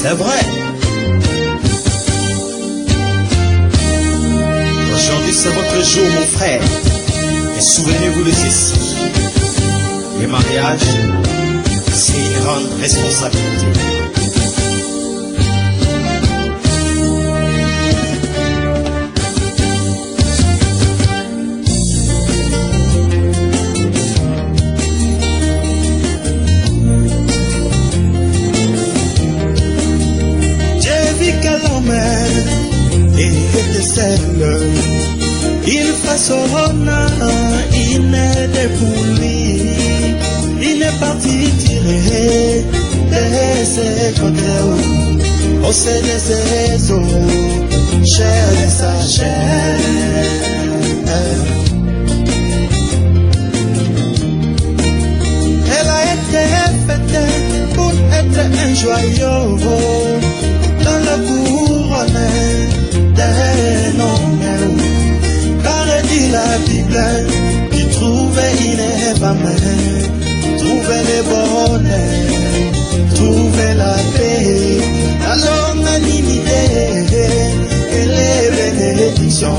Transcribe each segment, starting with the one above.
C'est vrai. Aujourd'hui c'est votre jour mon frère. Et souvenez-vous de ceci. Le mariage, c'est une grande responsabilité. Et était seul, il façonna une dépouli, il est parti tirer de ses côtés, au sein de ses eaux, chair de sa chair. Elle a été faite pour être un joyau dans la couronne des noms, car dit la Bible qui trouvait une femme, trouvait le bonheur, trouvait la paix, dans l'humanité et les bénédictions.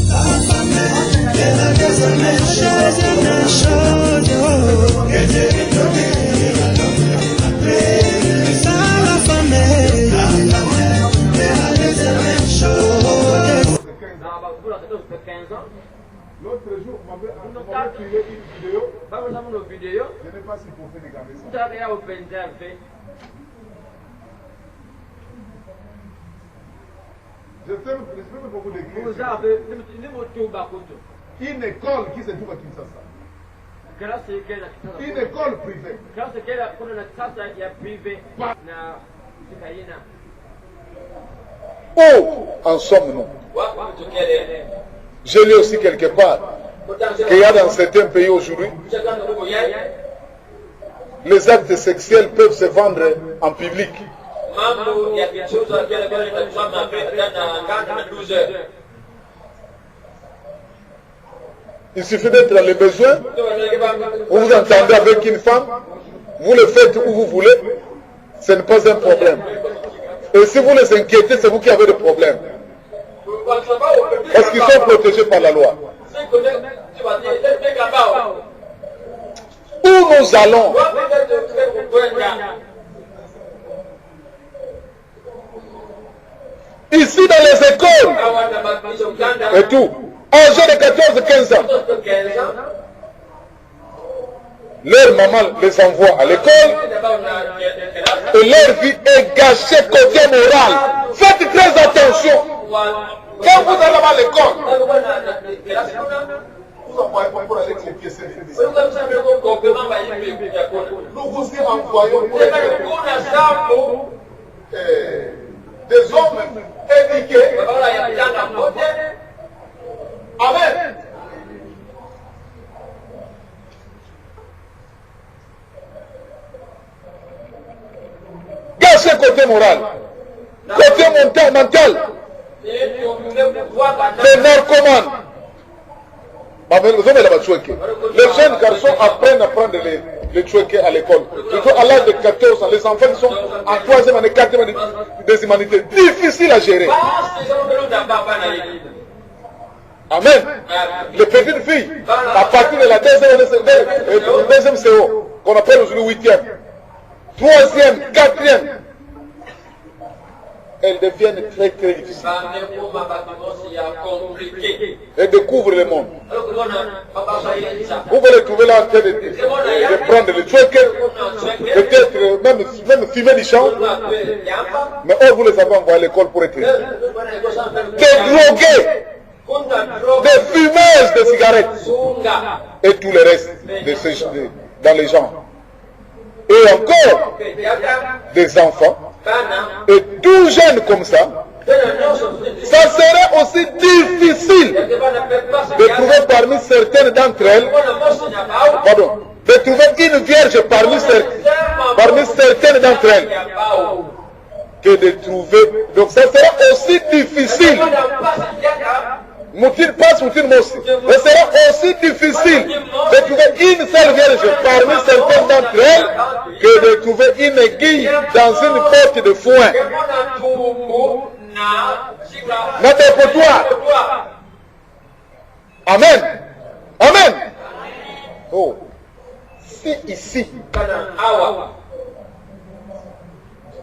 La femme est la deuxième chose que Dieu lui donnait à l'homme après. La femme est la deuxième chose. L'autre jour, on m'avait tiré une vidéo. Je n'ai pas si pour faire regarder ça. Je fais beaucoup d'églises. Une école qui se trouve à Kinshasa. Une école privée. Où en sommes-nous? Je lis aussi quelque part qu'il y a dans certains pays aujourd'hui, les actes sexuels peuvent se vendre en public. Il suffit d'être dans les besoins. Vous vous entendez avec une femme, vous le faites où vous voulez, ce n'est pas un problème. Et si vous les inquiétez, c'est vous qui avez des problèmes. Parce qu'ils sont protégés par la loi. Où nous allons? Ici dans les écoles et tout, âgés de 14-15 ans, leur maman les envoie à l'école et leur vie est gâchée côté moral. Faites très attention. Quand vous allez à l'école, vous envoyez pour aller copier ces vidéos. Nous vous envoyons des hommes éduqués. Amen. Gâcher côté moral, côté mental. Les narcomanes. Les jeunes garçons apprennent à prendre les tchouékés à l'école. À l'âge de 14 ans, les enfants sont en 3e année, 4e année des humanités. Difficile à gérer. Amen. Les petites filles, à partir de la 2e CO, qu'on appelle aujourd'hui 8e, 3e, 4e, elles deviennent très très difficiles. Elles découvrent le monde. Vous allez trouver là en train de prendre le truc, peut-être même fumer du champ, mais eux vous les avez envoyés à l'école pour être des drogués, des fumeuses de cigarettes et tout le reste dans les gens. Et encore des enfants. Et tout jeune comme ça serait aussi difficile de trouver parmi certaines d'entre elles, de trouver une vierge parmi certaines d'entre elles, que de trouver. Donc ça sera aussi difficile. Moutil passe, moutil mossi. Ce sera aussi difficile de trouver une seule vierge parmi certaines d'entre elles que de trouver une aiguille dans une porte de foin. N'a pour toi. Amen. Amen. Oh. Si ici,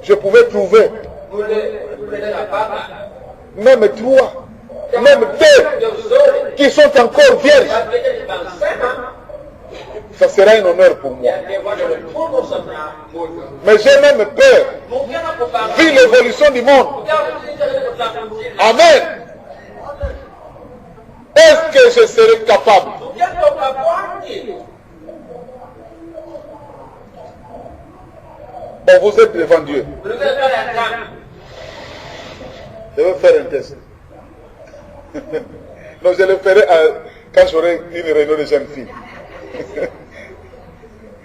je pouvais trouver même 3, même 2 qui sont encore vierges, ça sera un honneur pour moi. Mais j'ai même peur, vu l'évolution du monde. Amen. Est-ce que je serai capable? Bon, vous êtes devant Dieu. Je vais faire un test. Non, je le ferai quand j'aurai une réunion de jeunes filles.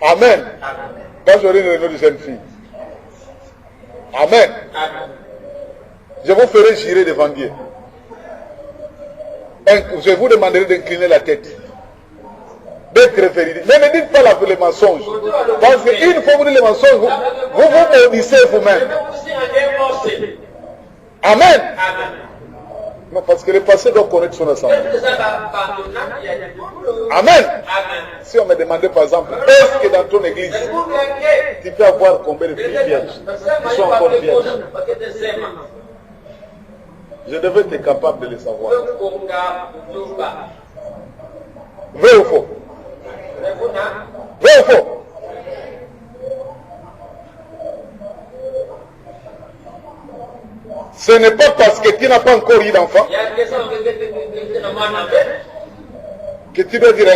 Amen. Quand j'aurai une réunion de jeunes filles. Amen. Je vous ferai jurer devant Dieu. Je vous demanderai d'incliner la tête. D'être véridique. Mais ne dites pas les mensonges. Parce qu'une fois vous dites les mensonges, vous vous maudissez vous-même. Amen. Non, parce que le passé doit connaître son assemblée. Amen. Si on me demandait par exemple, est-ce que dans ton église, tu peux avoir combien de filles vierges qui sont encore vierges? Je devais être capable de le savoir. Vrai ou faux? Vrai ou faux? Ce n'est pas parce que tu n'as pas encore eu d'enfant que tu dois dire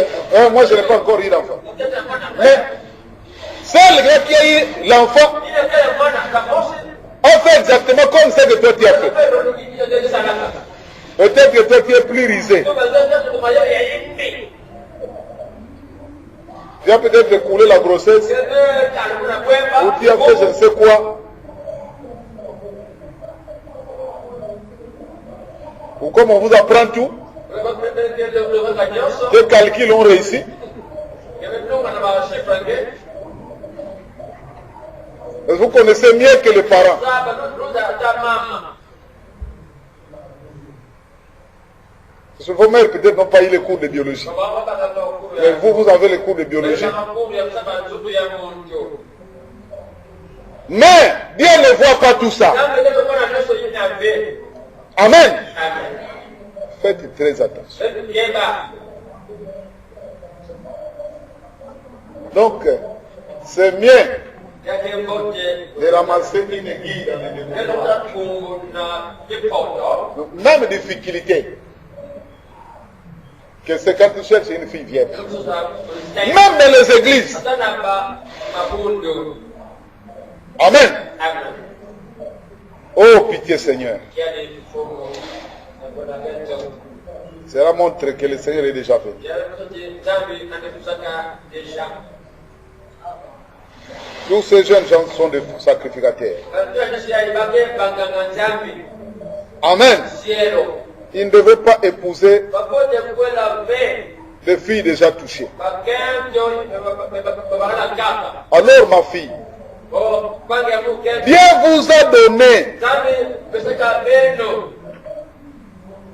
moi je n'ai pas encore eu d'enfant. Mais celle qui a eu l'enfant a fait exactement comme ce que toi tu as fait. Peut-être que toi tu es plus risé. Tu as peut-être découlé la grossesse ou tu as fait je ne sais quoi. Ou comme on vous apprend tout, tes calculs ont réussi. Vous connaissez mieux que les parents. Parce que vos mères peut-être n'ont pas eu les cours de biologie. Mais vous avez les cours de biologie. Mais Dieu ne voit pas tout ça. Amen. Faites très attention. Donc, c'est mieux de ramasser une aiguille dans les même difficulté que c'est quand tu cherches une fille vierge. Même dans les églises. Amen. Oh, pitié Seigneur. Cela montre que le Seigneur est déjà venu. Tous ces jeunes gens sont des sacrificateurs. Amen. Ils ne devaient pas épouser des filles déjà touchées. Alors ma fille, Dieu vous a donné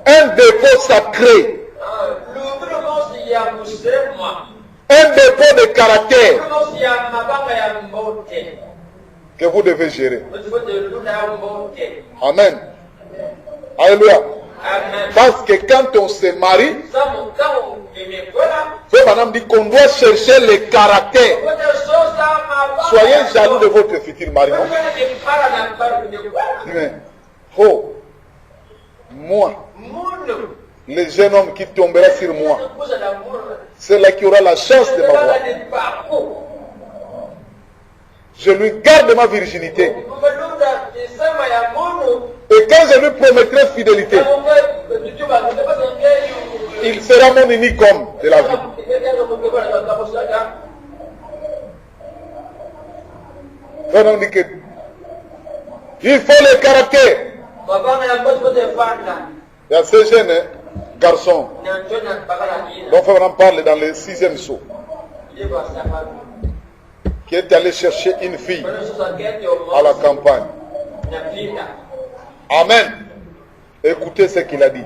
un dépôt sacré, un dépôt de caractère que vous devez gérer. Amen. Alléluia. Parce que quand on se marie, madame dit qu'on doit chercher le caractère. Soyez jaloux de votre futur mari. Mais, oh, moi, le jeune homme qui tombera sur moi, c'est là qui aura la chance de m'avoir. Je lui garde ma virginité. Et quand je lui promettrai fidélité, il sera mon unique homme de la vie. On dit que il faut le caractère. Il y a ces jeunes garçons dont on en parle dans le 6e saut, qui est allé chercher une fille à la campagne. Amen. Écoutez ce qu'il a dit.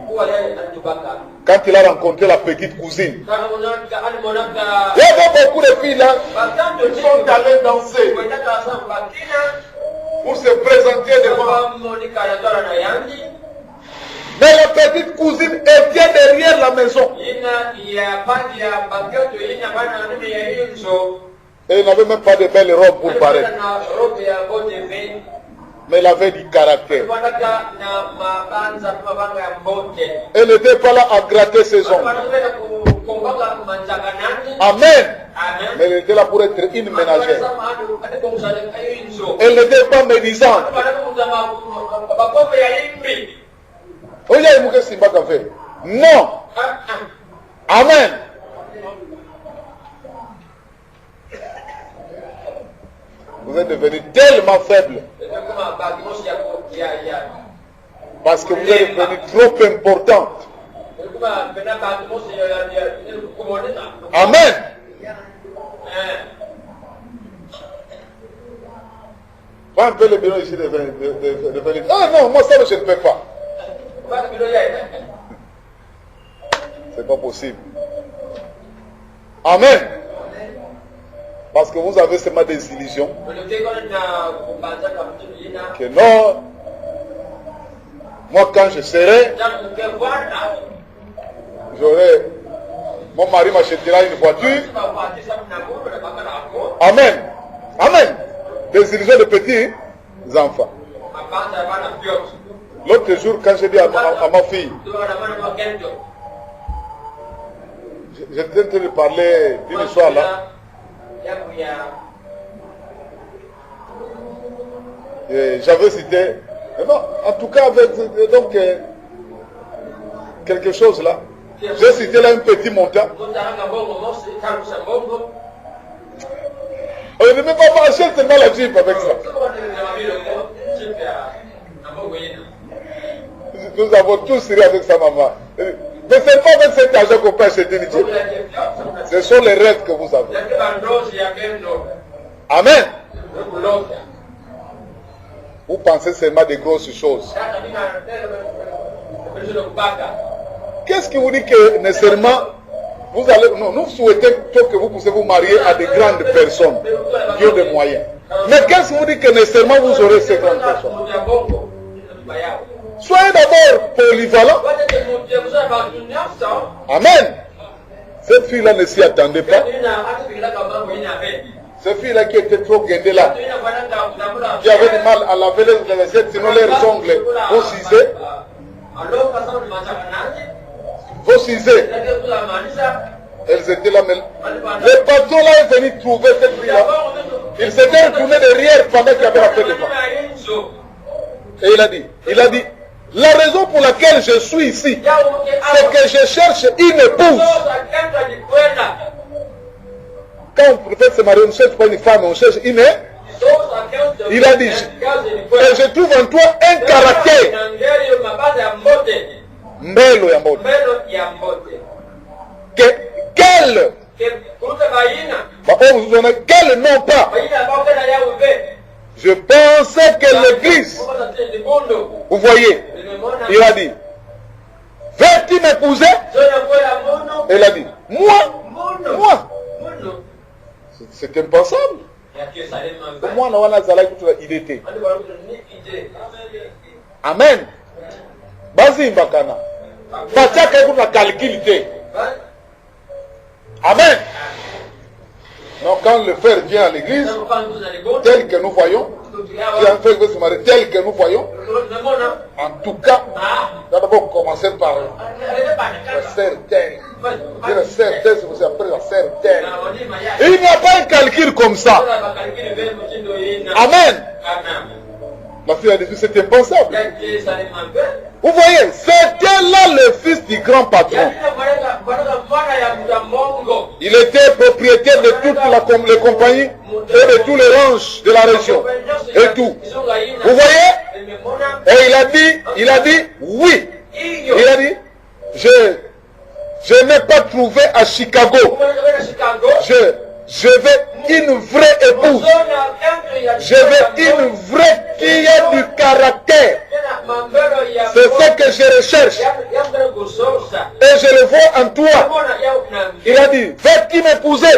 Quand il a rencontré la petite cousine, il y avait beaucoup de filles là qui sont allées danser pour se présenter devant. Mais la petite cousine était derrière la maison. Et il n'avait même pas de belles robes pour paraître. Mais elle avait du caractère. Elle n'était pas là à gratter ses ongles. Amen. Mais elle était là pour être une ménagère. Elle n'était pas médisante. Non. Amen. Vous êtes devenu tellement faible. Parce que vous êtes devenu trop importante. Amen. Pas un peu le bureau ici de venir. Ah non, moi ça je ne peux pas. C'est pas possible. Amen. Parce que vous avez seulement des illusions. Que non. Moi quand je serai, j'aurai. Mon mari m'achètera une voiture. Amen. Amen. Des illusions de petits enfants. L'autre jour, quand j'ai dit à ma fille, j'étais en train de parler d'une histoire là. J'avais cité, non, en tout cas avec donc quelque chose là. J'ai cité là un petit montant. On ne peut pas marcher tellement la Jeep avec ça. Nous avons tous ri avec sa maman. Mais ce n'est pas avec cet argent qu'on peut acheter une Jeep. Ce sont les rêves que vous avez. Amen. Vous pensez seulement des grosses choses. Qu'est-ce qui vous dit que nécessairement vous allez... Non, nous souhaitons que vous puissiez vous marier à des grandes personnes qui ont des moyens. Mais qu'est-ce qui vous dit que nécessairement vous aurez ces grandes personnes? Soyez d'abord polyvalent. Amen. Cette fille-là ne s'y attendait pas. Cette fille-là qui était trop guindée là, qui avait du mal à laver les vaisselles, sinon leurs ongles vont ciser. Vos cisés. Elles étaient là. Mais le patron là est venu trouver cette fille-là. Il s'était retourné derrière pendant qu'il y avait la fête de femme. Et il a dit, la raison pour laquelle je suis ici, c'est que je cherche une épouse. Quand on préfère se marier, on ne cherche pas une femme, on cherche une. Il a dit, et je trouve en toi un caractère. Mbelo ya mbote. Quel nom pas. Je pensais que l'église, vous voyez, il a dit, veux-tu m'épouser? Elle a dit, moi. C'est impensable. Moi, il était. Amen. Basi mbakana. Fataka eko na calculité. Amen. Donc quand le frère vient à l'église, tel que nous voyons, tel que nous voyons, en tout cas, nous allons d'abord commencer par la sœur telle. La sœur telle, c'est après la sœur telle. Il n'y a pas un calcul comme ça. Amen. La fille a dit, c'est impensable. Vous voyez, c'était là le fils du grand patron. Il était propriétaire de toutes les compagnies et de tous les ranchs de la région. Et tout. Vous voyez? Et il a dit, oui. Il a dit, je n'ai pas trouvé à Chicago. Je vais une vraie épouse. Je veux une vraie qui a du caractère. C'est ce que je recherche. Et je le vois en toi. Il a dit, veux-tu m'épouser?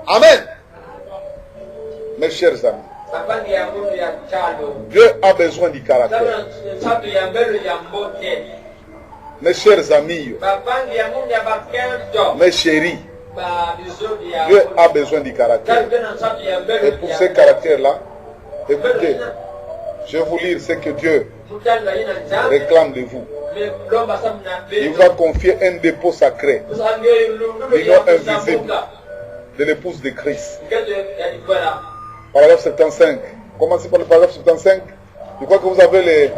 Amen. Mes chers amis, Dieu a besoin du caractère. Mes chers amis, mes chéris, Dieu a besoin du caractère. Et pour ce caractère-là, écoutez, je vais vous lire ce que Dieu réclame de vous. Il va confier un dépôt sacré, l'union invisible de l'épouse de Christ. Paragraphe 75. Commencez par le paragraphe 75. Je crois que vous avez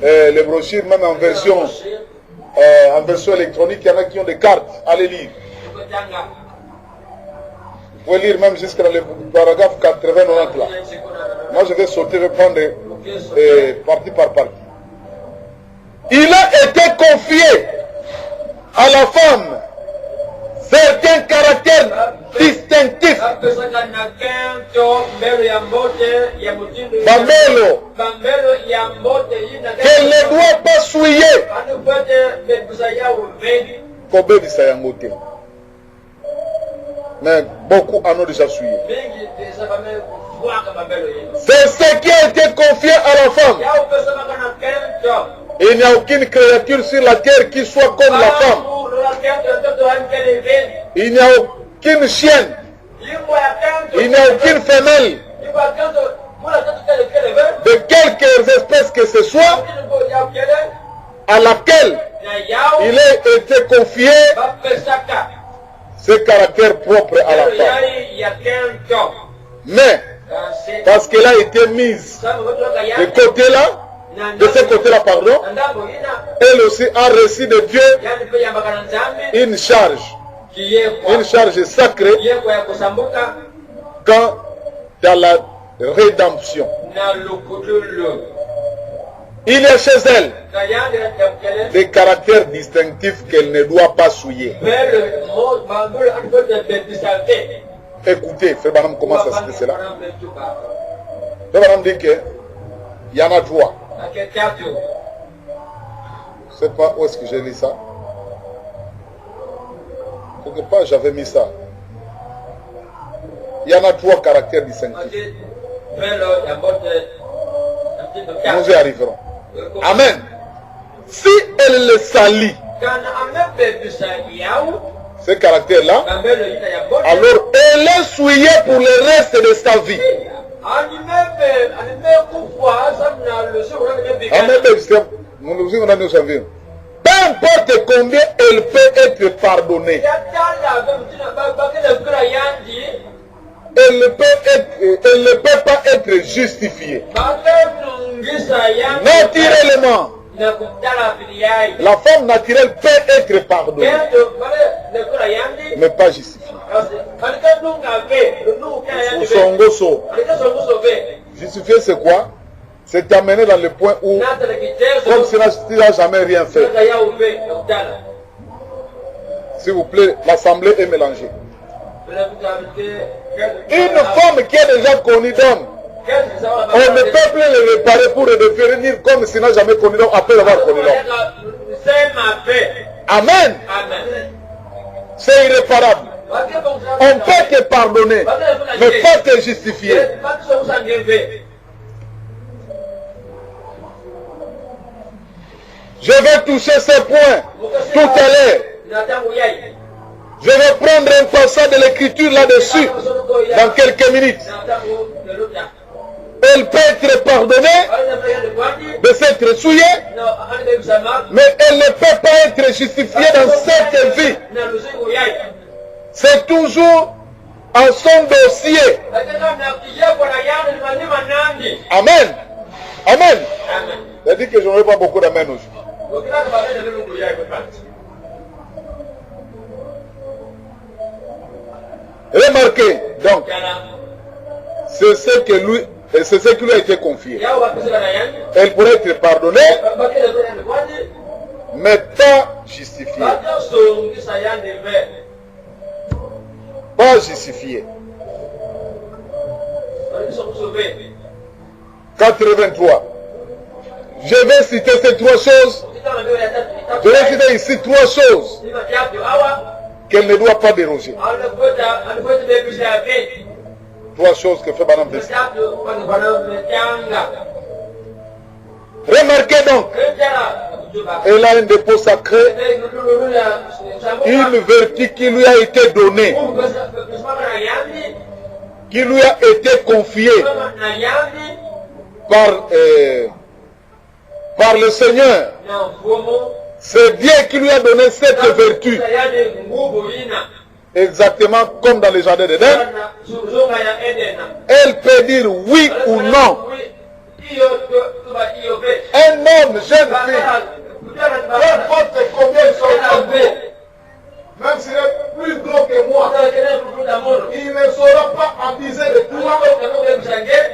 les brochures, même en version électronique. Il y en a qui ont des cartes. Allez lire. Vous pouvez lire même jusqu'à le paragraphe 89 là. Moi je vais sauter, je vais prendre partie par partie. Il a été confié à la femme certains caractères distinctifs. Bambelo, qu'elle ne doit pas souiller. Kobe Bisayangote. Mais beaucoup en ont déjà souillé. C'est ce qui a été confié à la femme. Il n'y a aucune créature sur la terre qui soit comme la femme. Il n'y a aucune chienne. Il n'y a aucune femelle. De quelque espèce que ce soit, à laquelle il a été confié ce caractère propre à la femme. Mais, parce qu'elle a été mise de côté-là, de ce côté-là, pardon, elle aussi a reçu de Dieu une charge sacrée quant à la rédemption. Il y a chez elle des caractères distinctifs qu'elle ne doit pas souiller. Écoutez, Frère Branham commence à citer cela. Frère Branham dit qu'il y en a trois. Je ne sais pas où est-ce que j'ai lu ça. Quelque part, j'avais mis ça. Il y en a trois caractères distinctifs. Nous y arriverons. Amen. Si elle le salit, ce caractère-là, alors elle est souillée pour le reste de sa vie. Peu importe combien elle peut être pardonnée, elle ne peut pas être justifiée. Naturellement, la femme naturelle peut être pardonnée, mais pas justifiée. Justifier, c'est quoi? C'est t'amener dans le point où, comme si tu n'as jamais rien fait. S'il vous plaît, l'assemblée est mélangée. Une femme qui a déjà connu d'homme, on ne peut plus le réparer pour redevenir comme s'il n'a jamais connu d'homme après avoir connu l'homme. Amen. C'est irréparable. On peut te pardonner, mais pas te justifier. Je vais toucher ce point tout à l'heure. Je vais prendre un passage de l'écriture là-dessus dans quelques minutes. Elle peut être pardonnée de s'être souillée, mais elle ne peut pas être justifiée dans cette vie. C'est toujours en son dossier. Amen. Amen. Il a dit que je n'aurai pas beaucoup d'amen aujourd'hui. Remarquez, donc, c'est ce qui lui a été confié. Elle pourrait être pardonnée, mais pas justifiée. Pas justifiés. 83. Je vais citer ces 3 choses. Je vais citer ici 3 choses qu'elle ne doit pas déroger. 3 choses que fait Madame Bessie. Remarquez donc, elle a un dépôt sacré, une vertu qui lui a été donnée, qui lui a été confiée par le Seigneur. C'est Dieu qui lui a donné cette vertu. Exactement comme dans le jardin d'Éden. Elle peut dire oui ou non. Un homme, jeune fille, peu importe combien ils sont grands, même s'il est plus gros que moi, il ne saura pas abuser de toi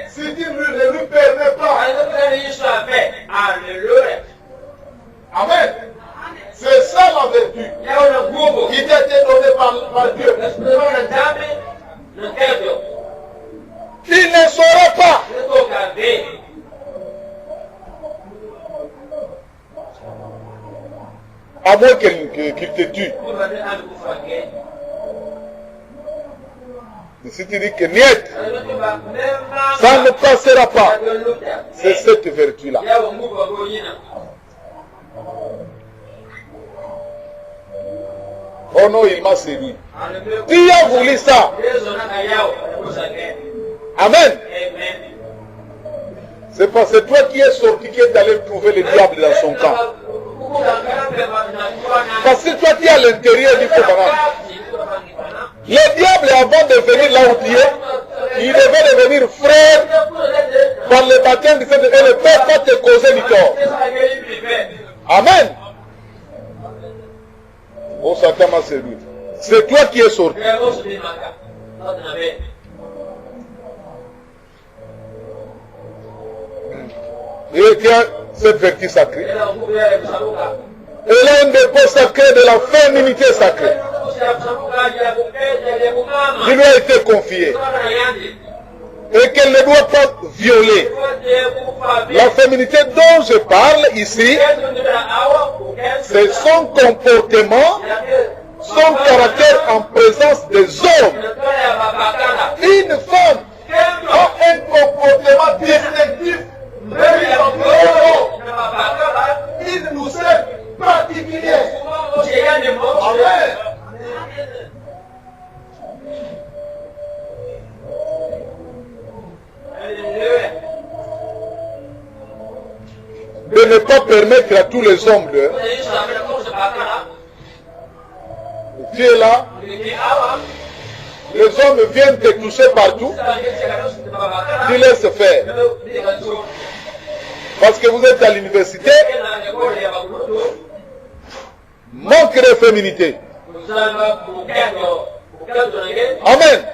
si tu ne lui permets pas. Amen. C'est ça la vertu qui t'a été donnée par Dieu. Il ne saura pas. À moins qu'il te tue. Si tu dis que niet, ça ne passera pas. C'est cette vertu-là. Oh non, il m'a séduit. Tu as voulu ça. Amen. C'est parce que toi qui es sorti qui est allé trouver le diable dans son camp. Parce que toi qui es à l'intérieur du Kobaran. Le diable, avant de venir là où tu es, il devait devenir frère par le baptême du Saint-Esprit. Et ne peut pas te causer du tort. Amen. Oh, Satan m'a séduit. C'est toi qui es sorti. Et tient cette vertu sacrée. Elle a un dépôt sacré de la féminité sacrée. Qui lui a été confié. Et qu'elle ne doit pas violer. La féminité dont je parle ici, c'est son comportement, son caractère en présence des hommes. Une femme a un comportement distinctif. Une douceur particulière. Amen. De ne pas permettre à tous les hommes de... Tu es là, les hommes viennent te toucher partout, tu laisses faire. Parce que vous êtes à l'université, manque de féminité. Amen.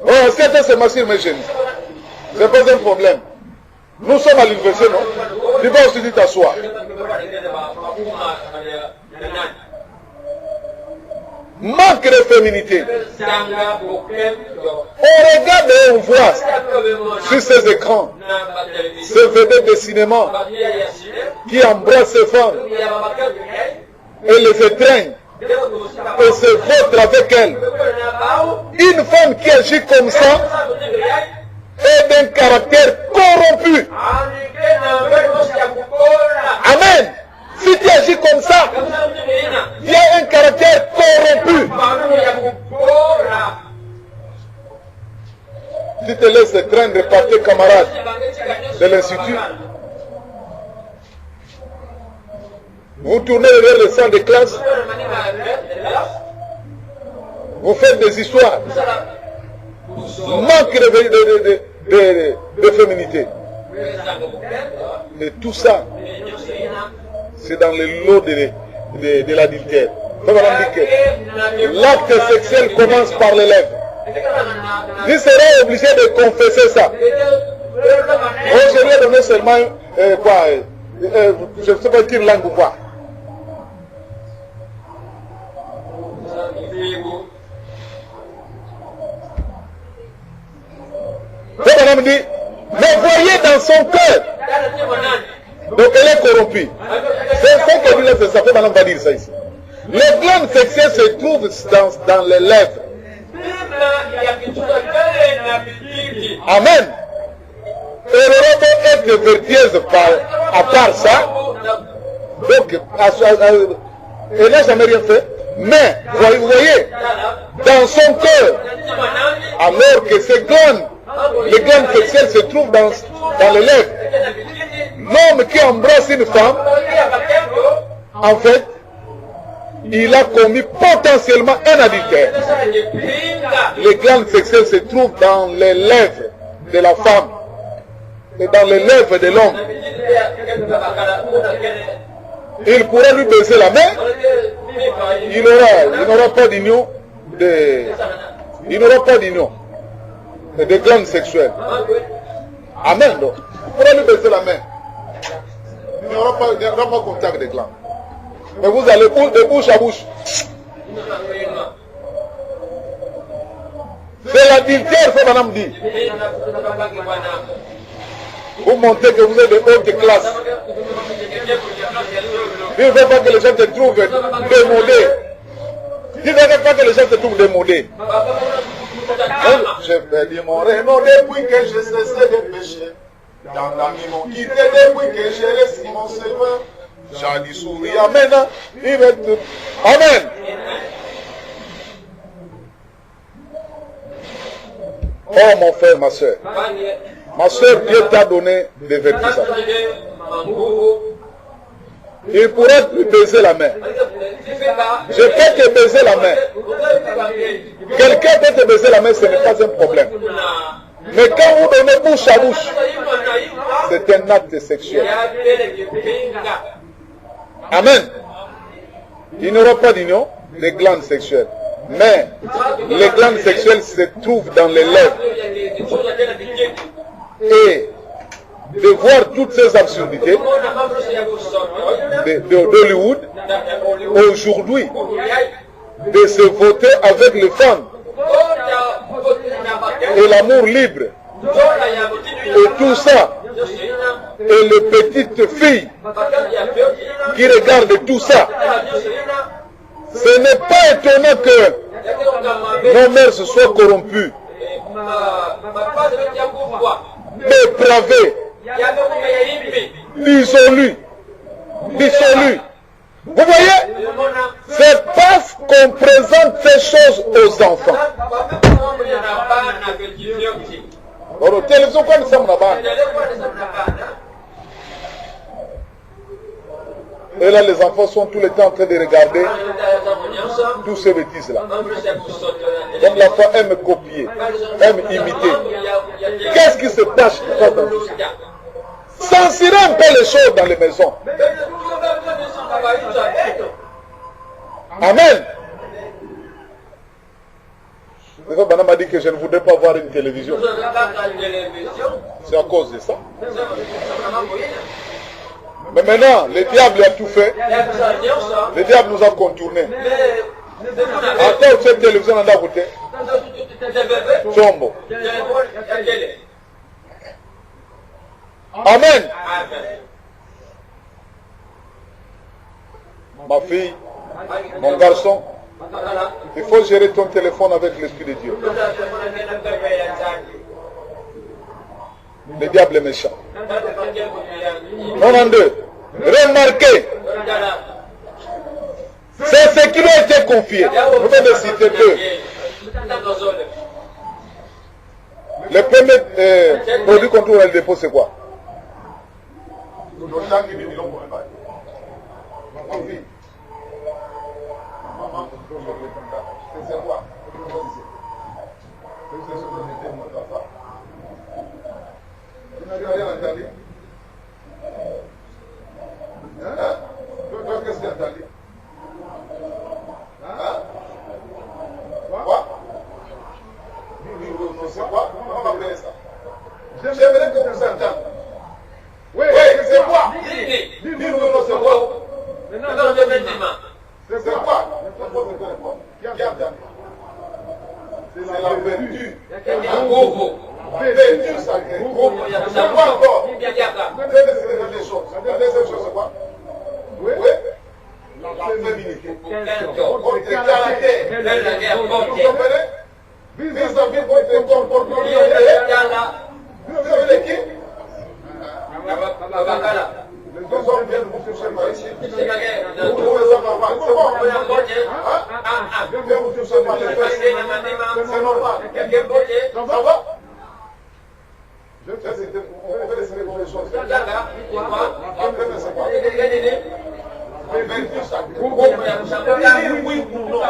Oh, c'est ce massif, mes jeunes. Ce n'est pas un problème. Nous sommes à l'université, non? Tu vas aussi t'asseoir. Manque de féminité. On regarde et on voit sur ces écrans ces vedettes de cinéma qui embrassent ces femmes et les étreignent et se vautrent avec elles. Une femme qui agit comme ça est d'un caractère corrompu. Amen. Si tu agis comme ça, il y a un caractère corrompu. Tu te laisses traîner par tes camarades de l'institut. Vous tournez vers le centre de classe. Vous faites des histoires. Manque de féminité. Et tout ça, c'est dans le lot de l'adultère. L'acte sexuel commence par les lèvres. Tu seras obligé de confesser ça. On se lui a donné seulement je ne sais pas dire langue ou quoi. Le bonhomme dit, mais voyez dans son cœur. Donc elle est corrompue. C'est ce que dit le saphir, madame va dire ça ici. Les glandes sexuelles se trouvent dans les lèvres. Amen. Elle aurait être vertueuse à part ça. Donc, elle n'a jamais rien fait. Mais, vous voyez, dans son cœur, alors que ces glandes, les glandes sexuelles se trouvent dans les lèvres. L'homme qui embrasse une femme, en fait, il a commis potentiellement un adultère. Les glandes sexuelles se trouvent dans les lèvres de la femme et dans les lèvres de l'homme. Il pourrait lui baiser la main, il n'aura pas d'union de glandes sexuelles. Amen. Donc. Il pourrait lui baiser la main. Il n'aura pas contact des glandes. Mais vous allez de bouche à bouche. C'est l'adultère, ce madame dit. Vous montrez que vous êtes de haute classe. Il ne veut pas que les gens te trouvent démodés. Il ne veut pas que les gens te trouvent démodés. Je vais dire mon Renaud depuis que j'ai cessé de pécher. Dans l'ami m'ont quitté depuis que j'ai laissé mon Seigneur. J'ai dit souris. Amen. Amen. Oh mon frère, ma soeur. Ma soeur, Dieu t'a donné des vertus. Il pourrait te baiser la main. Je peux te baiser la main. Quelqu'un peut te baiser la main, ce n'est pas un problème. Mais quand vous donnez bouche à bouche, c'est un acte sexuel. Amen. Il n'y aura pas d'union des glandes sexuelles. Mais les glandes sexuelles se trouvent dans les lèvres. Et de voir toutes ces absurdités d'Hollywood, aujourd'hui, de se voter avec les femmes et l'amour libre et tout ça, et les petites filles qui regardent tout ça, ce n'est pas étonnant que nos mères se soient corrompues, dépravées, dissolues. Vous voyez, c'est parce qu'on présente ces choses aux enfants. Alors, télévision, quoi, nous sommes là-bas. Et là, les enfants sont tout le temps en train de regarder tous ces bêtises-là. Donc la foi aime copier, aime imiter. Qu'est-ce qui se passe dans tout ça? Censurez un peu les choses dans les maisons. Amen. Madame m'a dit que je ne voudrais pas voir une télévision. C'est à cause de ça. Mais maintenant, le diable a tout fait. Le diable nous a contournés. Encore cette télévision en a goûté. Chombo. Amen. Ma fille, mon garçon, il faut gérer ton téléphone avec l'Esprit de Dieu. Le diable est méchant. 92. Remarquez. C'est ce qui lui a été confié. Vous pouvez citer deux. Le premier produit qu'on trouve à le dépôt, c'est quoi? C'est quoi? Vous n'avez rien entendu? Hein? Toi, qu'est-ce que tu as entendu? Hein? Quoi? C'est quoi? Comment on va appeler ça? J'aimerais que vous entendiez. Oui, c'est quoi? des choses. La deuxième chose, c'est quoi? Oui. La féminité. Votre caractère. Vous comprenez? Vis-à-vis votre comportement. Vous avez les qui? Les hommes viennent vous toucher par ici. Vous trouvez ça normal. C'est bon. Viens vous toucher par les fesses. C'est normal. Ça va? On fait laisser les bonnes choses. Après, c'est quoi? Vertu sacrée. Oui ou non.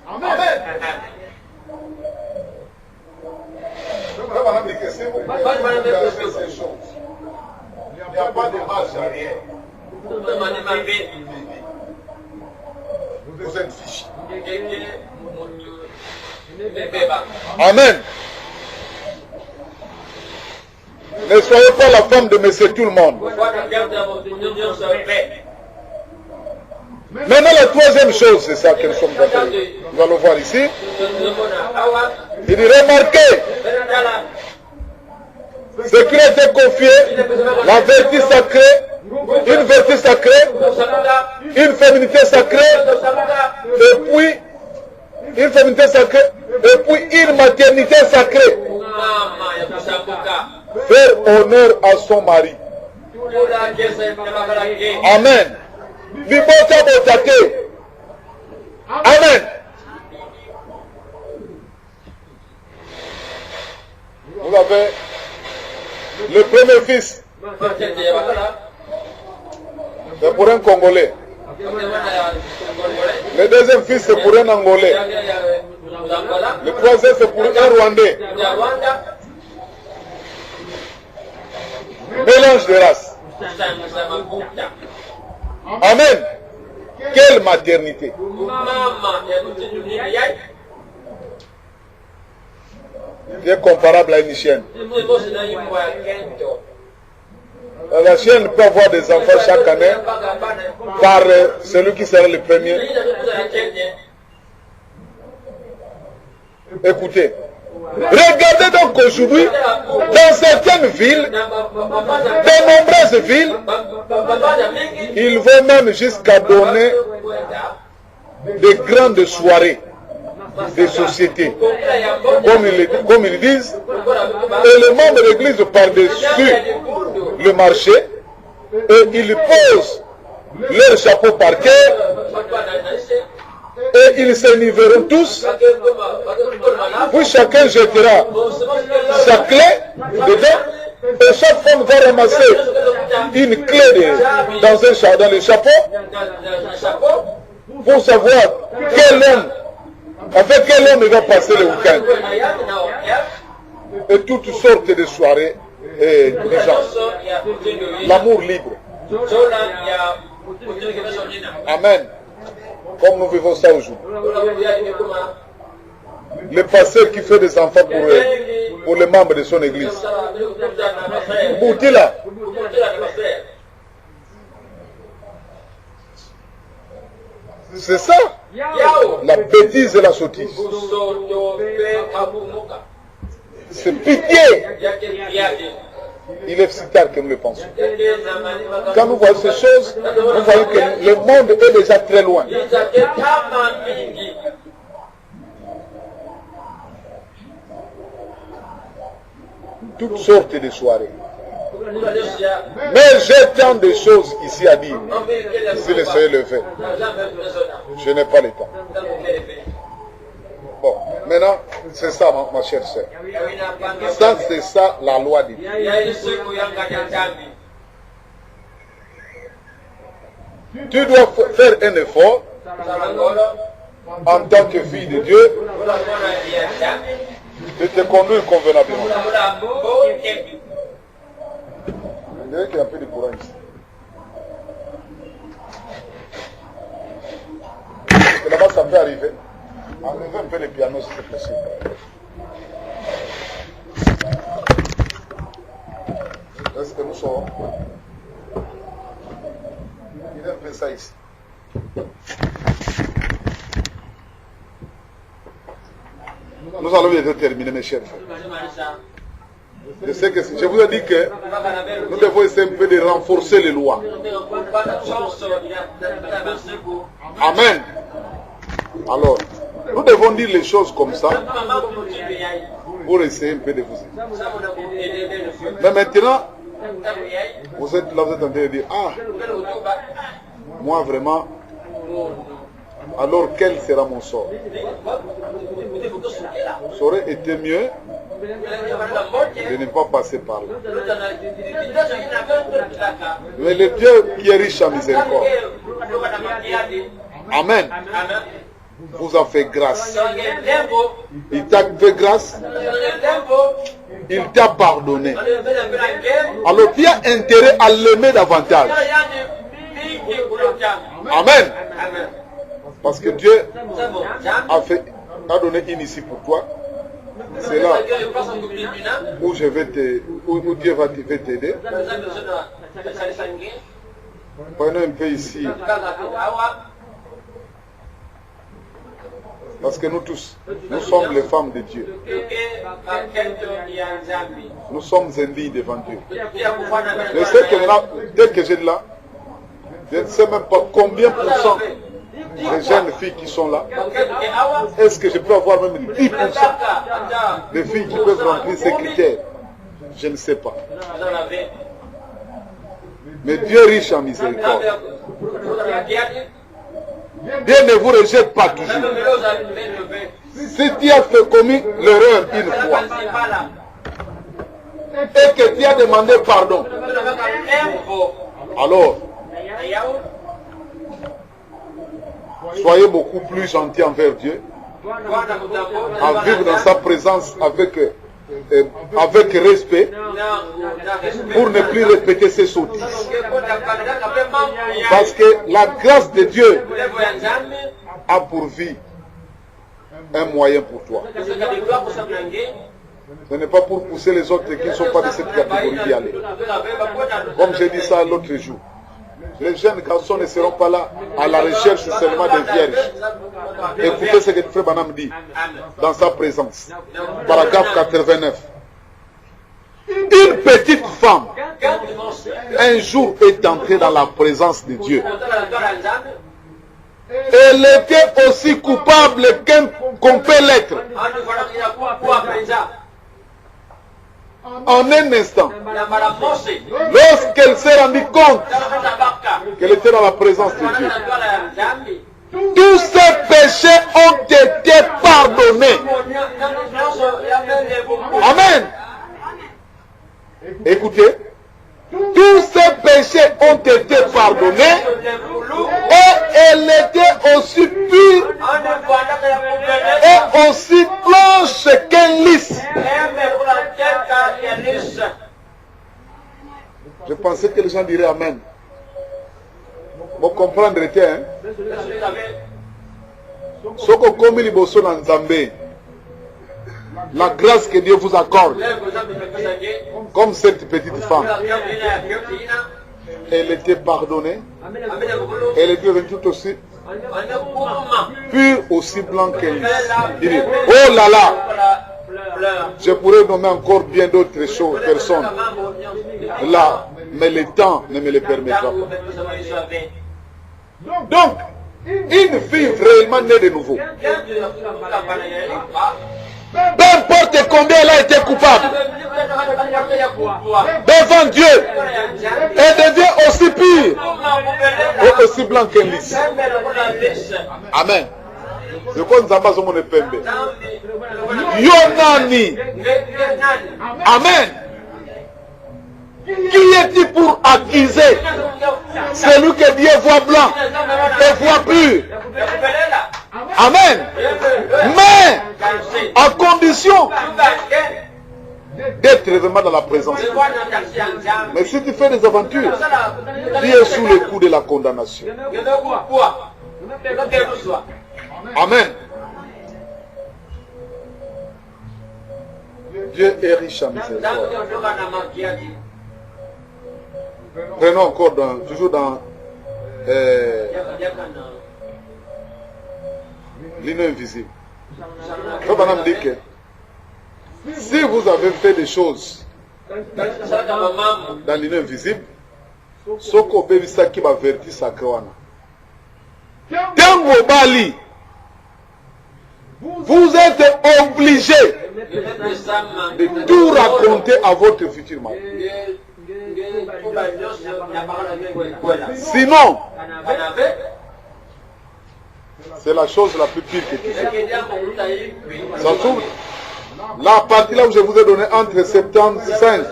Amen. Madame, si vous faites ces choses, il n'y a pas de marge arrière. Vous êtes fichus. Amen. Ne soyez pas la femme de monsieur tout le monde. Maintenant, la troisième chose, c'est ça que nous sommes en train de... Nous allons voir ici. Il dit, remarquez, ce qui a été confié, la vertu sacrée, une vertu sacrée, une féminité sacrée, et puis une féminité sacrée, et puis une maternité sacrée. Faire honneur à son mari. Amen. Amen. Vous avez le premier fils. C'est pour un Congolais. Le deuxième fils, c'est pour un Angolais. Le troisième, c'est pour un Rwandais. Mélange de races. Amen. Quelle maternité. C'est comparable à une chienne. La chienne peut avoir des enfants chaque année par celui qui sera le premier. Écoutez, regardez donc aujourd'hui, dans certaines villes, de nombreuses villes, ils vont même jusqu'à donner de grandes soirées des sociétés, comme ils disent, et les membres de l'église par-dessus le marché, et ils posent leur chapeau par terre, et ils s'enivleront tous, puis chacun jettera sa clé dedans, et chaque femme va ramasser une clé dans le chapeau, pour savoir avec quel homme il va passer le week-end. Et toutes sortes de soirées et de gens. L'amour libre. Amen. Comme nous vivons ça aujourd'hui. Le pasteur qui fait des enfants pour les membres de son église. Boutila. C'est ça. La bêtise et la sottise. C'est pitié. Il est si tard que nous le pensons. Quand nous voyons ces choses, nous voyons que le monde est déjà très loin. Toutes sortes de soirées. Mais j'ai tant de choses ici à dire. Si le Seigneur le fait. Je n'ai pas le temps. Bon, maintenant, c'est ça ma chère sœur. Ça, c'est ça la loi de Dieu. Tu dois faire un effort en tant que fille de Dieu de te conduire convenablement. On dirait qu'il y a un peu de courant ici. Et là-bas, ça peut arriver. Enlevez un peu le piano si c'est possible. Est-ce que nous sommes? Il y a un peu ça ici. Nous Nous allons bientôt terminer, mes chers frères. Je sais que je vous ai dit que nous devons essayer un peu de renforcer les lois. Amen. Alors, nous devons dire les choses comme ça pour essayer un peu de vous aider. Mais maintenant, vous êtes là, vous êtes en train de dire, ah, moi vraiment, alors quel sera mon sort? Ça aurait été mieux de ne pas passer par là. Mais le Dieu qui est riche en miséricorde, Amen, vous a fait grâce. Il t'a fait grâce. Il t'a pardonné. Alors tu as intérêt à l'aimer davantage. Amen. Parce que Dieu a donné une ici pour toi. C'est là où je vais où Dieu va t'aider. Prenons un peu ici. Parce que nous tous, nous sommes les femmes de Dieu. Nous sommes indignes devant Dieu. Je sais que là, dès que j'ai de là, je ne sais même pas combien % des jeunes filles qui sont là. Est-ce que je peux avoir même 10% de filles qui peuvent remplir ces critères? Je ne sais pas. Mais Dieu est riche en miséricorde. Dieu ne vous rejette pas toujours. Si tu as commis l'erreur une fois et que tu as demandé pardon, alors soyez beaucoup plus gentil envers Dieu, à vivre dans sa présence avec respect, pour ne plus répéter ses sottises. Parce que la grâce de Dieu a pourvu un moyen pour toi. Ce n'est pas pour pousser les autres qui ne sont pas de cette catégorie d'y aller. Comme j'ai dit ça l'autre jour. Les jeunes garçons ne seront pas là à la recherche seulement des vierges. Écoutez ce que le frère Branham dit dans sa présence. Paragraphe 89. Une petite femme, un jour, est entrée dans la présence de Dieu. Elle était aussi coupable qu'on peut l'être. En un instant, lorsqu'elle s'est rendue compte qu'elle était dans la présence de Dieu, tous ses péchés ont été pardonnés. Amen. Écoutez, tous ses péchés ont été pardonnés et elle était aussi pure et aussi blanche qu'un lys. Je pensais que les gens diraient Amen. Vous comprendre, hein? Ce que comme il bosse dans Zambé, la grâce que Dieu vous accorde, comme cette petite femme, elle était pardonnée, elle était devenue tout aussi pure, aussi blanc qu'elle dit. Oh là là, je pourrais nommer encore bien d'autres choses, personnes là, mais le temps ne me le permettra pas. Donc, une fille réellement née de nouveau, peu importe combien elle a été coupable devant Dieu, elle devient aussi pure et aussi blanc qu'un lys. Amen. Je compte Zamba Zomone Pembe. Yonani. Amen. Qui est-il pour accuser celui que Dieu voit blanc et voit pur? Amen. Mais à condition d'être vraiment dans la présence de Dieu. Mais si tu fais des aventures, tu es sous le coup de la condamnation. Amen. Dieu est riche en miséricorde. Prenons encore toujours dans l'invisible. Frère Branham dit que Si vous avez fait des choses dans l'invisible, ce qu'on peut voir qui va vertir sacré. Tango Bali, vous êtes obligé de tout raconter à votre futur mari. Sinon, c'est la chose la plus pire que tu fais. Ça s'ouvre. La partie là où je vous ai donné entre 75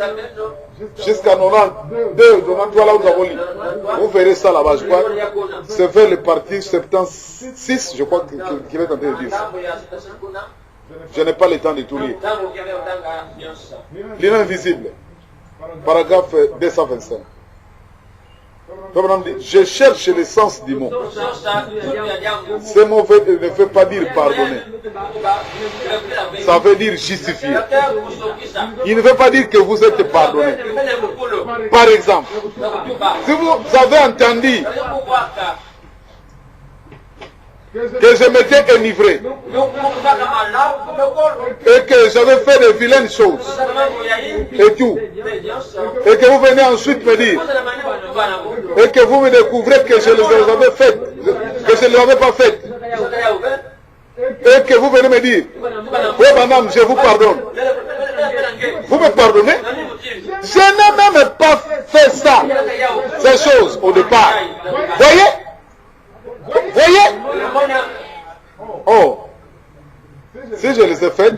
jusqu'à 92, 93 là où nous avons lu. Vous verrez ça là-bas, je crois. C'est vers le parti 76, je crois qu'il est en train de dire ça. Je n'ai pas le temps de tout lire. L'invisible, paragraphe 225. Je cherche le sens du mot. Ce mot ne veut pas dire pardonner. Ça veut dire justifier. Il ne veut pas dire que vous êtes pardonné. Par exemple, si vous avez entendu que je m'étais enivré et que j'avais fait de vilaines choses et tout, et que vous venez ensuite me dire et que vous me découvrez que je les avais faites, que je ne les avais pas faites, et que vous venez me dire oui madame, je vous pardonne, vous me pardonnez? Je n'ai même pas fait ça, ces choses au départ. Voyez? Oh, si je les ai faites,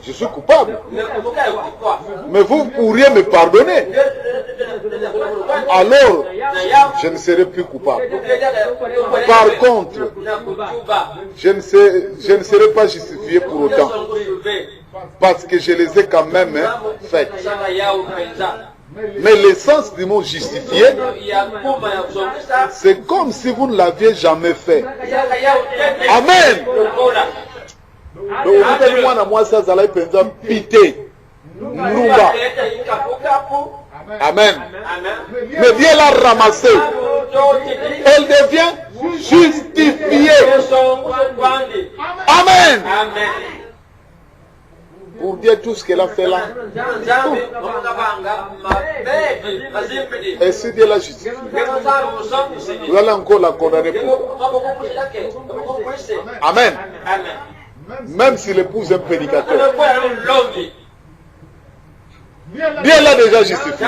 je suis coupable. Mais vous pourriez me pardonner. Alors, je ne serai plus coupable. Par contre, je ne serai pas justifié pour autant. Parce que je les ai quand même faites. Mais l'essence du mot justifié, c'est comme si vous ne l'aviez jamais fait. Amen. Donc, vous avez moi, ça, ça l'a pité. Amen. Mais Dieu l'a ramassé. Elle devient justifiée. Amen. Pour dire tout ce qu'elle a fait là. Et si Dieu l'a justifié, vous allez encore la condamner pour. Amen. Même si l'épouse est un prédicateur, Dieu l'a déjà justifié.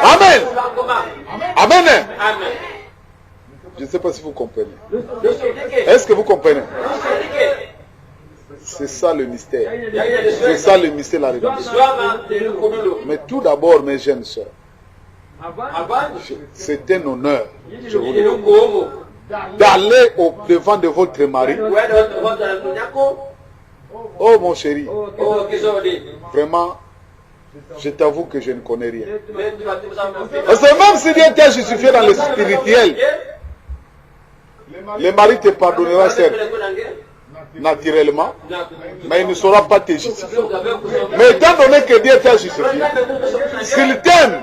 Amen. Amen. Je ne sais pas si vous comprenez. Est-ce que vous comprenez? C'est ça le mystère. C'est ça le mystère de la rédemption. Mais tout d'abord, mes jeunes sœurs, c'est un honneur, je vous le dis, d'aller au devant de votre mari. Oh mon chéri, vraiment, je t'avoue que je ne connais rien. Parce que même si Dieu t'a justifié dans le spirituel, le mari te pardonnera certes, naturellement, mais il ne saura pas te justifier. Mais étant donné que Dieu t'a justifié, s'il t'aime,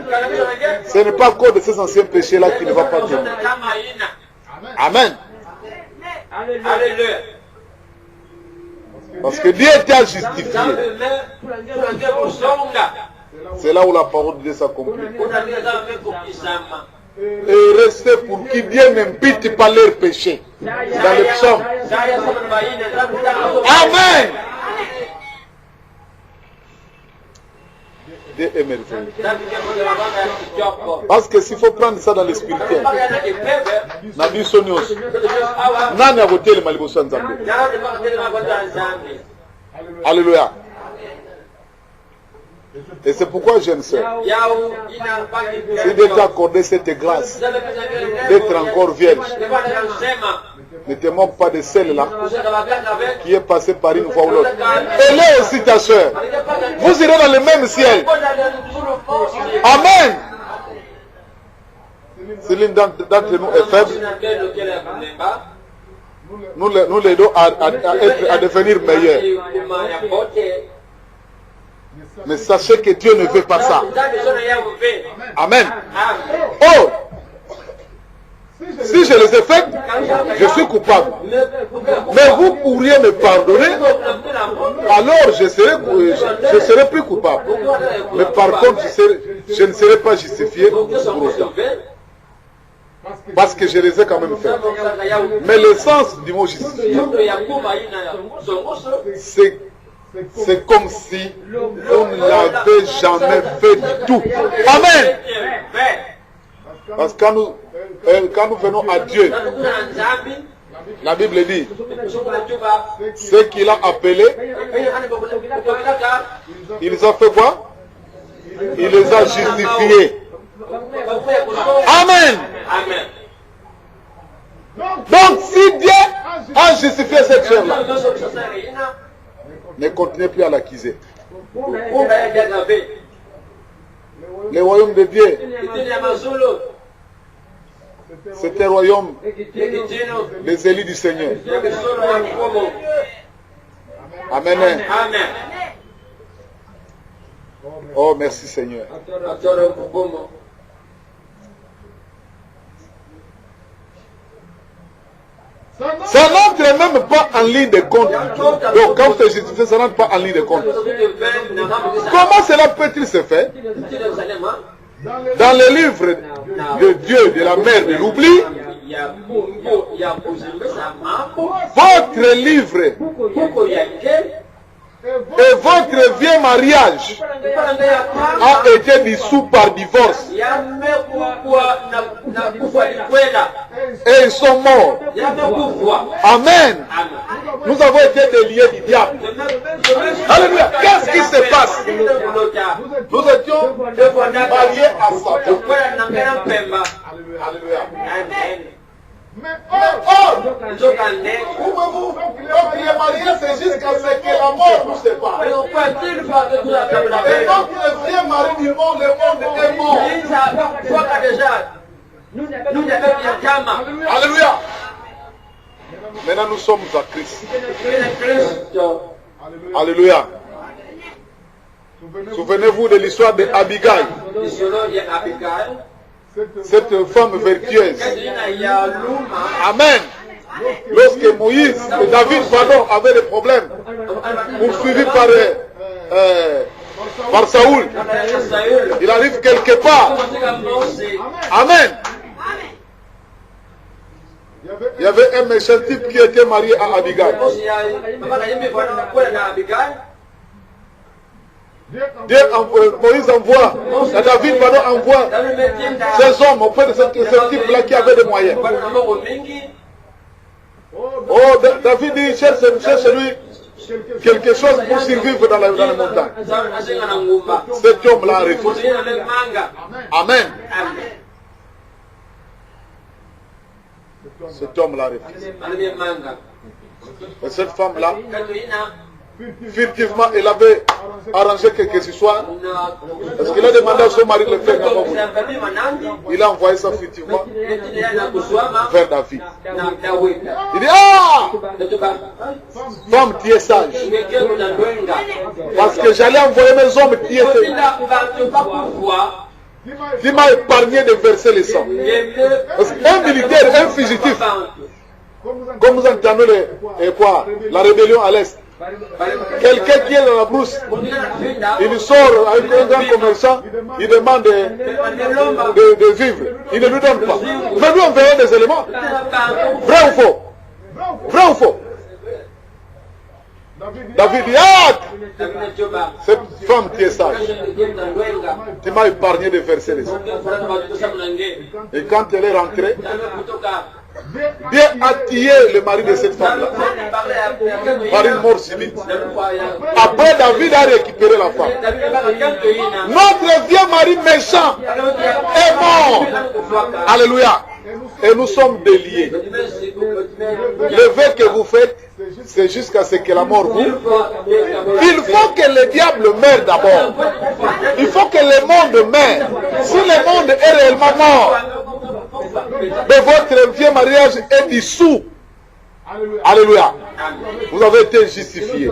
ce n'est pas à cause de ces anciens péchés-là qu'il ne va pas t'aimer. Amen. Parce que Dieu t'a justifié. C'est là où la parole de Dieu s'accomplit. Et restez pour qui Dieu n'impute pas leurs péchés. Dans le psaume. Amen. Dieu est merveilleux. Parce que s'il faut prendre ça dans le spirituel, Nabi Sonios, Nani a voté le Malibosan Zambé. Alléluia. Et c'est pourquoi, jeune sœur, si Dieu t'a accordé cette grâce d'être encore vierge, ne te moque pas de celle-là qui est passée par une fois ou l'autre. Elle est aussi ta sœur. Vous irez dans le même ciel. Amen. Si l'une d'entre nous est faible, nous l'aidons à devenir meilleurs. Mais sachez que Dieu ne veut pas ça. Amen. Oh! Si je les ai faites, je suis coupable. Mais vous pourriez me pardonner, alors je serai plus coupable. Mais par contre, je ne serai pas justifié pour autant. Parce que je les ai quand même fait. Mais le sens du mot justifié, c'est comme si on ne l'avait jamais fait du tout. Amen. Parce que quand nous venons à Dieu, la Bible dit, ceux qu'il a appelés, il les a fait quoi? Il les a justifiés. Amen. Donc si Dieu a justifié cette chair-là, ne continuez plus à l'accuser. Le royaume de Dieu, c'est un royaume des élus du Seigneur. Amen. Oh, merci Seigneur. Ça n'entre même pas en ligne de compte. Donc quand c'est justifié, ça n'entre pas en ligne de compte. Comment cela peut-il se faire? Dans le livre de Dieu, de la mer de l'oubli, votre livre et votre vieux mariage a été dissous par divorce. Et ils sont morts. Amen. Nous avons été déliés du diable. Alléluia. Qu'est-ce qui se passe? Nous étions mariés à Satan. Alléluia. Mais pouvez-vous, donc les mariés, c'est jusqu'à ce que la mort nous sépare. Et donc le vrai mari du monde, le monde est mort. Alléluia. Maintenant nous sommes à Christ. Alléluia. Souvenez-vous de l'histoire d'Abigail. Cette femme vertueuse. Amen. Lorsque Moïse et David, avaient des problèmes, poursuivis par Saoul, il arrive quelque part. Amen. Il y avait un méchant type qui était marié à Abigail. Moïse envoie, David envoie ces hommes auprès de ce type-là qui avait des moyens. Oh, David dit, cherche-lui quelque chose pour survivre dans les montagnes. Cet homme-là a refusé. Amen. Cet homme-là a refusé. Et cette femme-là, furtivement, elle avait arrangé quelque chose. Parce qu'il a demandé à son mari de le faire. Il a envoyé ça furtivement vers David. Il dit, ah, femme, tu es sage. Parce que j'allais envoyer mes hommes, tu m'as épargné de verser le sang. Parce qu'un militaire, un fugitif, comme vous entendez la rébellion à l'Est, quelqu'un qui est dans la brousse, il sort avec un grand commerçant, il demande de vivre. Il ne lui donne pas. Mais lui envoyer des éléments. Vrai ou faux? Vrai ou faux? David dit, ah, cette femme qui est sage, tu m'as épargné de verser les sang. Et quand elle est rentrée, Dieu a tué le mari de cette femme-là. Par une mort subite. Après, David a récupéré la femme. Notre vieux mari méchant est mort. Alléluia. Et nous sommes déliés. Le vœu que vous faites, c'est jusqu'à ce que la mort vous. Il faut que le diable meure d'abord. Il faut que le monde meure. Si le monde est réellement mort, mais votre vieux mariage est dissous. Alléluia. Vous avez été justifié.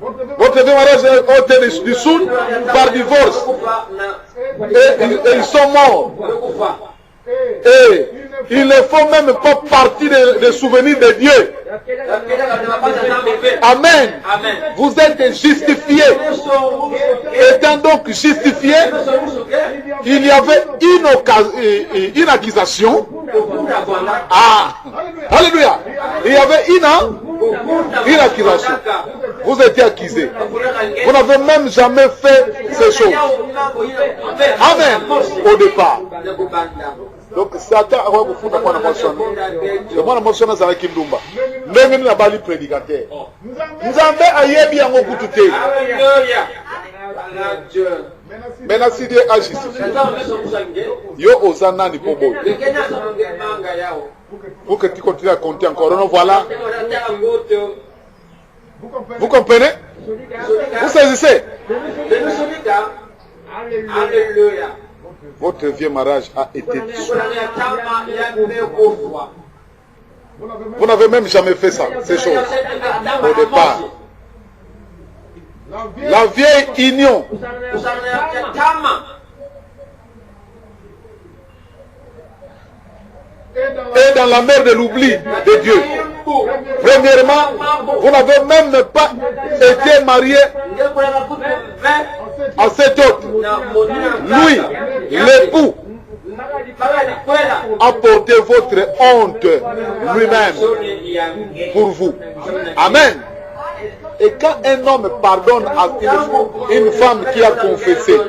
Votre vieux mariage a été dissous par divorce. Et ils sont morts. Et il ne faut même pas partir des souvenirs de Dieu. Amen. Vous êtes justifiés. Étant donc justifiés, il y avait une accusation. Ah, alléluia. Il y avait une accusation. Vous étiez accusés. Vous n'avez même jamais fait ces choses. Amen. Au départ. Donc Satan a beaucoup de motion. Le monde motion ça avec Kimdumba. Même la bali prédicateur. Nous avons ailleurs bien beaucoup tout. Alléluia. Maintenant si Dieu a justifié. Yo osana ni pobo. Pour que tu continues à compter encore. Non voilà. Vous comprenez? Vous saisissez? Alléluia. Votre vieux mariage a été dissous. Vous n'avez même jamais fait ça, ces choses, au départ. La vieille union est dans la mer de l'oubli de Dieu. Premièrement, vous n'avez même pas été marié à cet autre. Lui, l'époux, a porté votre honte lui-même pour vous. Amen. Et quand un homme pardonne à une femme qui a confessé,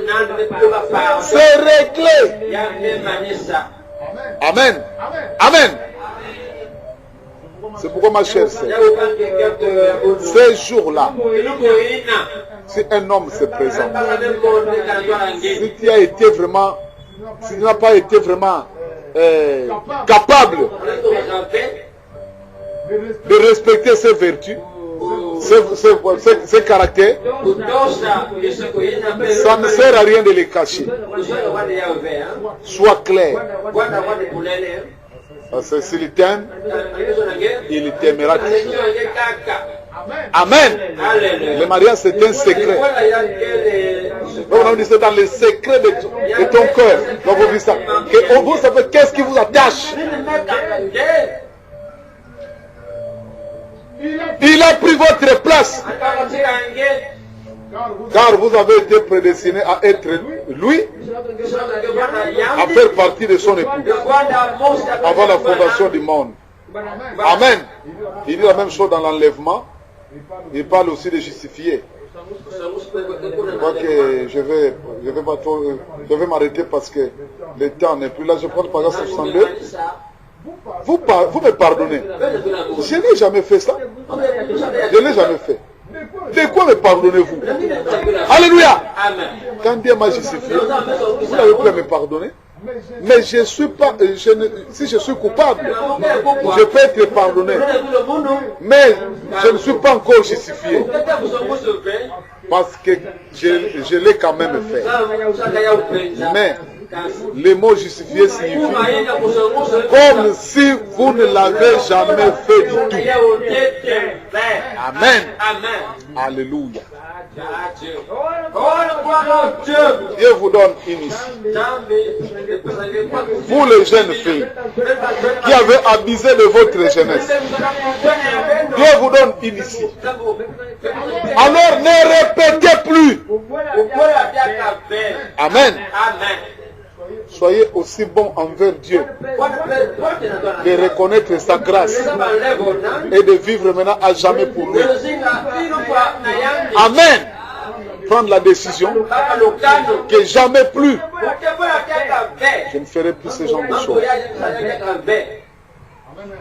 c'est réglé. Amen. Amen. C'est pourquoi ma chère sœur, ces jours-là, si un homme se présente, si tu as été vraiment, si tu n'as pas été vraiment capable de respecter ses vertus, ses caractères, ça ne sert à rien de les cacher. Sois clair. Parce que s'il t'aime, il t'aimera toujours. Amen. Le mariage, c'est un secret. Donc, on dit c'est dans le secret de ton cœur. Donc, vous dites ça. Vous savez qu'est-ce qui vous attache. Il a pris votre place. Car vous avez été prédestiné à être lui, à faire partie de son époux, avant la fondation du monde. Amen. Il dit la même chose dans l'enlèvement. Il parle aussi de justifier. Je crois que je vais m'arrêter parce que le temps n'est plus là. Je prends le paragraphe 62. Vous me pardonnez. Je n'ai jamais fait ça. Je n'ai jamais fait. De quoi me pardonnez-vous? Alléluia. Quand Dieu m'a justifié, vous n'avez plus à me pardonner. Mais je suis pas, si je suis coupable, je peux être pardonné. Mais je ne suis pas encore justifié. Parce que je l'ai quand même fait. Mais le mot justifié signifie comme si vous ne l'avez jamais fait du tout. Amen. Alléluia. Dieu vous donne une issue. Vous les jeunes filles qui avez abusé de votre jeunesse, Dieu vous donne une issue. Alors ne répétez plus. Amen. Soyez aussi bons envers Dieu, de reconnaître sa grâce et de vivre maintenant à jamais pour lui. Amen. Prendre la décision que jamais plus je ne ferai plus ce genre de choses.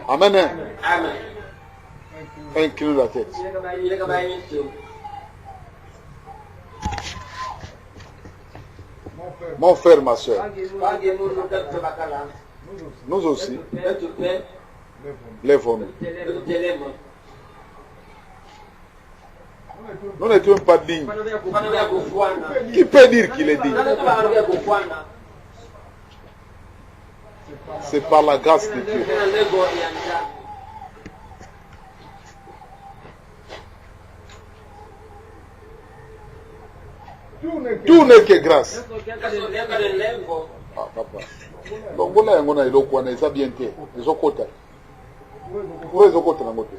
Amen. Incline la tête. Mon frère, ma soeur, nous aussi, lèvons-nous. Nous n'étions pas dignes. Qui peut dire qu'il est digne? C'est par la grâce de Dieu. Tout n'est que grâce. Ah, papa. Donc, on a un iloko, on a ça bien fait. Les okota. Où est les okota dans côté?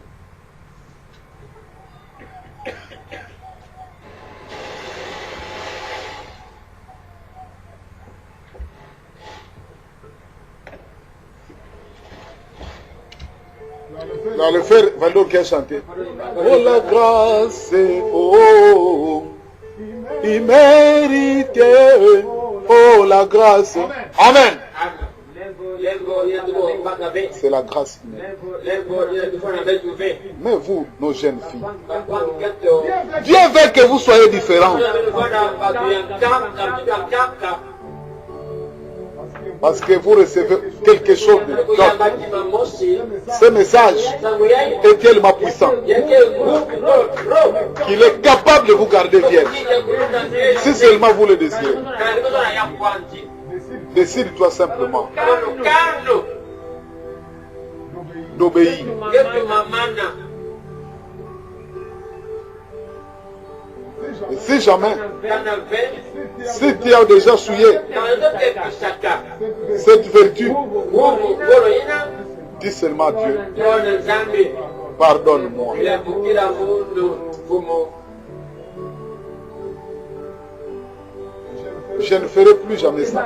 Dans le frère Valdo qui a chanté. Oh la grâce, oh, immérité, oh la grâce. Amen. C'est la grâce. Mais vous, nos jeunes filles, Dieu veut que vous soyez différents. Parce que vous recevez quelque chose de d'autre. Ce message est tellement puissant qu'il est capable de vous garder vierge. Si seulement vous le désirez. Décide-toi simplement d'obéir. Et si jamais, si tu as déjà souillé cette vertu, dis seulement à Dieu, pardonne-moi. Je ne ferai plus jamais ça.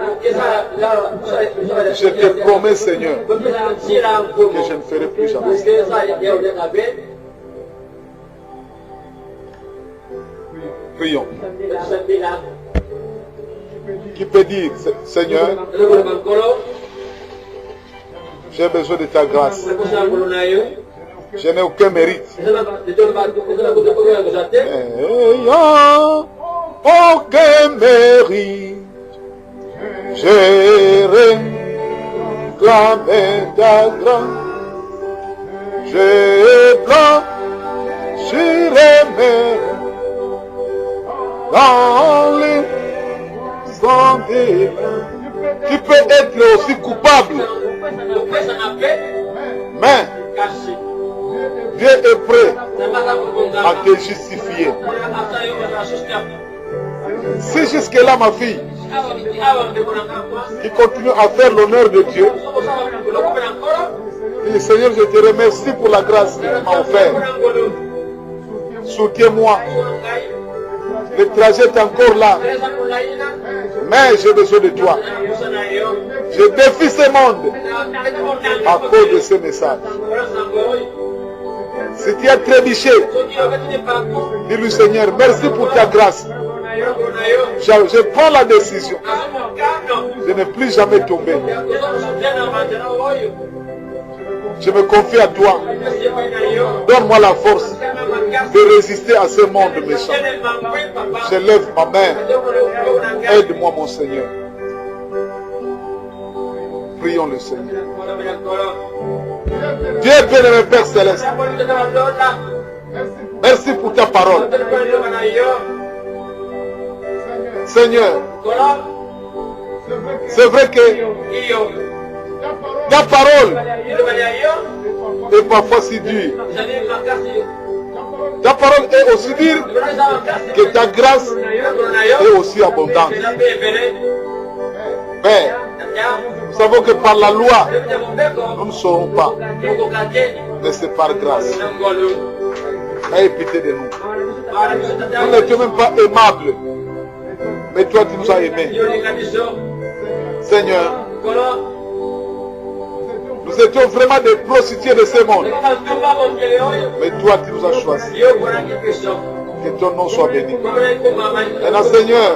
Je te promets, Seigneur, que je ne ferai plus jamais ça. Prions. Qui peut dire, Seigneur, j'ai besoin de ta grâce. Je n'ai aucun mérite. Ayant aucun mérite, j'ai réclamé ta grâce. Je blanchirai mes dans les sang des... Tu peux être aussi coupable, mais Dieu est prêt à te justifier. Si jusque-là, ma fille, qui continue à faire l'honneur de Dieu, et Seigneur, je te remercie pour la grâce que tu m'as offerte. Soutiens-moi. Le trajet est encore là. Mais j'ai besoin de toi. Je défie ce monde à cause de ce message. Si tu as trébuché, dis-lui Seigneur, merci pour ta grâce. Je prends la décision de ne plus jamais tomber. Je me confie à toi. Donne-moi la force de résister à ce monde méchant. Je lève ma main. Aide-moi, mon Seigneur. Prions le Seigneur. Dieu béni, Père Céleste. Merci pour ta parole. Seigneur, c'est vrai que ta parole est parfois si dure. Ta parole est aussi dure que ta grâce est aussi abondante. Père, nous savons que par la loi, nous ne saurons pas. Mais c'est par grâce. Aie pitié de nous. Nous n'étions même pas aimables. Mais toi, tu nous as aimés. Seigneur, nous étions vraiment des prostituées de ce monde. Mais toi, tu nous as choisis. Que ton nom soit béni. Maintenant, Seigneur,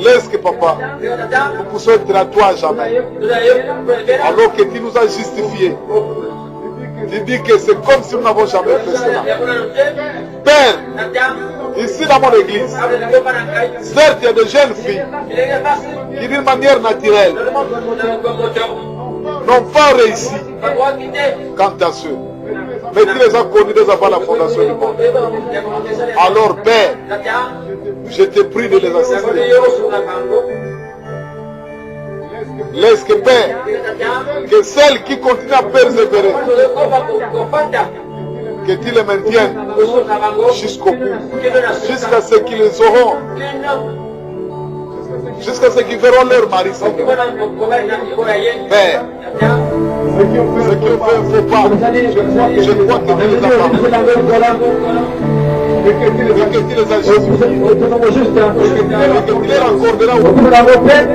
laisse que papa, nous puissions être à toi à jamais. Alors que tu nous as justifiés. Tu dis que c'est comme si nous n'avons jamais fait cela. Père, ici dans mon église, certes il y a des jeunes filles qui d'une manière naturelle n'ont pas réussi quant à ceux. Mais tu les as connus dès avant la fondation du monde. Alors Père, je te prie de les assister. Laisse que Père, que celles qui continuent à persévérer, Que tu les maintiennes jusqu'au bout, jusqu'à ce qu'ils auront, jusqu'à ce qu'ils verront leur mari, Seigneur. Père, ce qu'ils ont fait, il ne faut pas. Je crois que tu les as pardonnés. Et que tu les as justifs. Et que tu les accorderas aux gentlemen.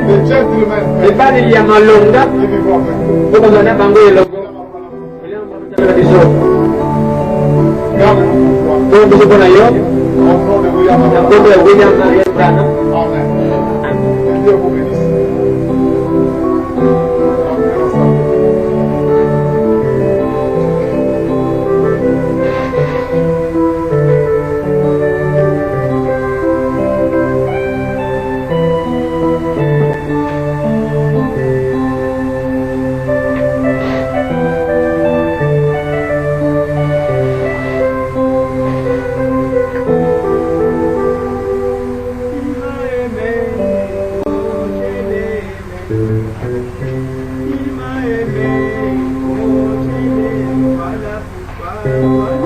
Dieu vous bénisse. Bye.